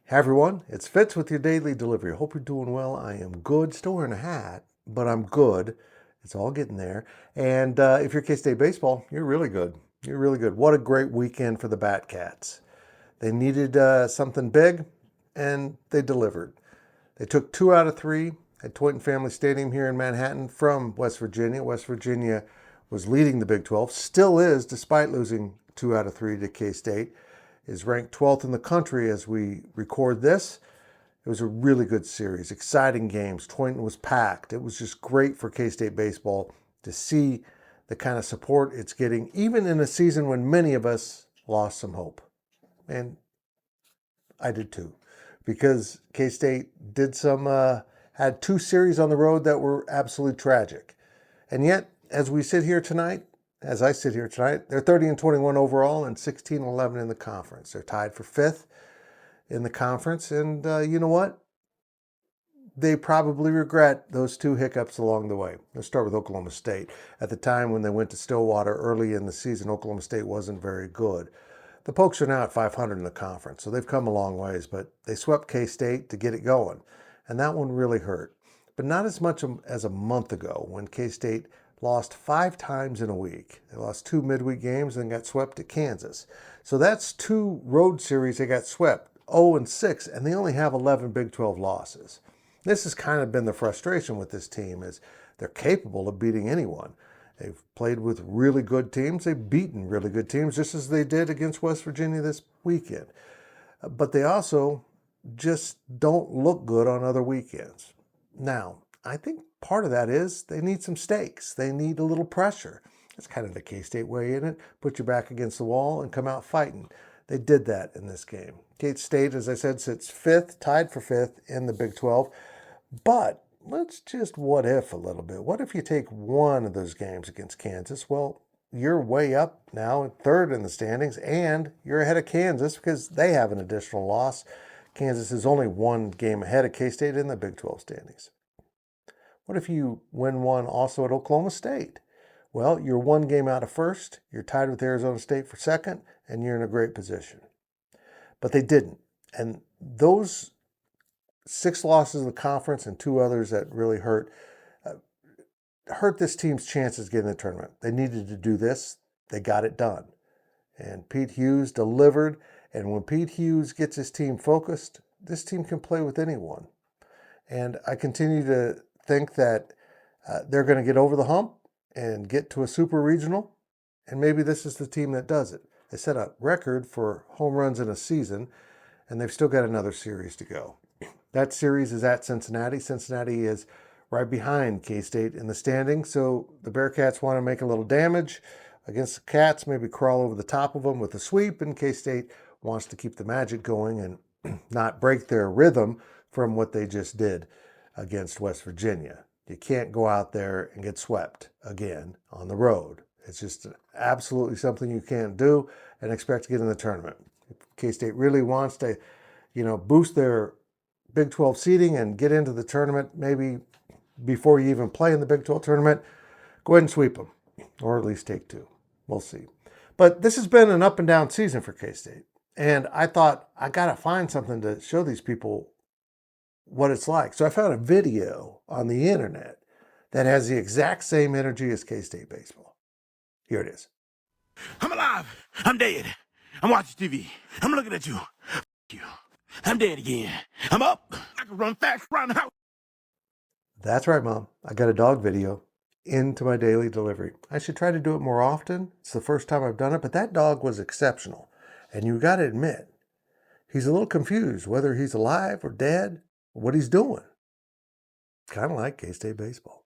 Hey everyone, it's Fitz with your daily delivery. Hope you're doing well. I am good. Still wearing a hat, but I'm good. It's all getting there. And if you're K-State baseball, you're really good. You're really good. What a great weekend for the Batcats. They needed something big, and they delivered. They took 2 out of 3 at Tointon Family Stadium here in Manhattan from West Virginia. West Virginia was leading the Big 12, still is, despite losing 2 out of 3 to K-State. Is ranked 12th in the country as we record this. It was a really good series, exciting games. Tointon was packed. It was just great for K-State baseball to see the kind of support it's getting, even in a season when many of us lost some hope. And I did too, because K-State did had 2 series on the road that were absolutely tragic. And yet, as I sit here tonight, they're 30-21 overall and 16-11 in the conference. They're tied for 5th in the conference. And you know what? They probably regret those 2 hiccups along the way. Let's start with Oklahoma State. At the time when they went to Stillwater early in the season, Oklahoma State wasn't very good. The Pokes are now at 500 in the conference, so they've come a long ways, but they swept K-State to get it going. And that one really hurt. But not as much as a month ago when K-State lost 5 times in a week. They lost 2 midweek games and got swept at Kansas. So that's 2 road series they got swept, 0-6, and they only have 11 Big 12 losses. This has kind of been the frustration with this team, is they're capable of beating anyone. They've played with really good teams. They've beaten really good teams, just as they did against West Virginia this weekend. But they also just don't look good on other weekends. Now, I think part of that is they need some stakes. They need a little pressure. That's kind of the K-State way in it. Put your back against the wall and come out fighting. They did that in this game. K-State, as I said, sits 5th, tied for 5th in the Big 12. But let's just what if a little bit. What if you take one of those games against Kansas? Well, you're way up now, 3rd in the standings, and you're ahead of Kansas because they have an additional loss. Kansas is only 1 game ahead of K-State in the Big 12 standings. What if you win one also at Oklahoma State? Well, you're 1 game out of 1st, you're tied with Arizona State for 2nd, and you're in a great position. But they didn't. And those 6 losses in the conference and 2 others that really hurt this team's chances getting the tournament. They needed to do this. They got it done. And Pete Hughes delivered. And when Pete Hughes gets his team focused, this team can play with anyone. And I continue to think that they're going to get over the hump and get to a super regional. And maybe this is the team that does it. They set a record for home runs in a season, and they've still got another series to go. That series is at Cincinnati. Cincinnati is right behind K-State in the standings, so the Bearcats want to make a little damage against the Cats, maybe crawl over the top of them with a sweep, and K-State wants to keep the magic going and not break their rhythm from what they just did against West Virginia. You can't go out there and get swept again on the road. It's just absolutely something you can't do and expect to get in the tournament. If K-State really wants to, boost their Big 12 seeding and get into the tournament, maybe before you even play in the Big 12 tournament, go ahead and sweep them, or at least take 2. We'll see. But this has been an up and down season for K-State. And I thought, I got to find something to show these people what it's like. So I found a video on the internet that has the exact same energy as K-State baseball. Here it is. I'm alive. I'm dead. I'm watching TV. I'm looking at you. F you. I'm dead again. I'm up. I can run fast around the house. That's right, Mom. I got a dog video into my daily delivery. I should try to do it more often. It's the first time I've done it, but that dog was exceptional. And you got to admit, he's a little confused whether he's alive or dead or what he's doing. Kind of like K-State baseball.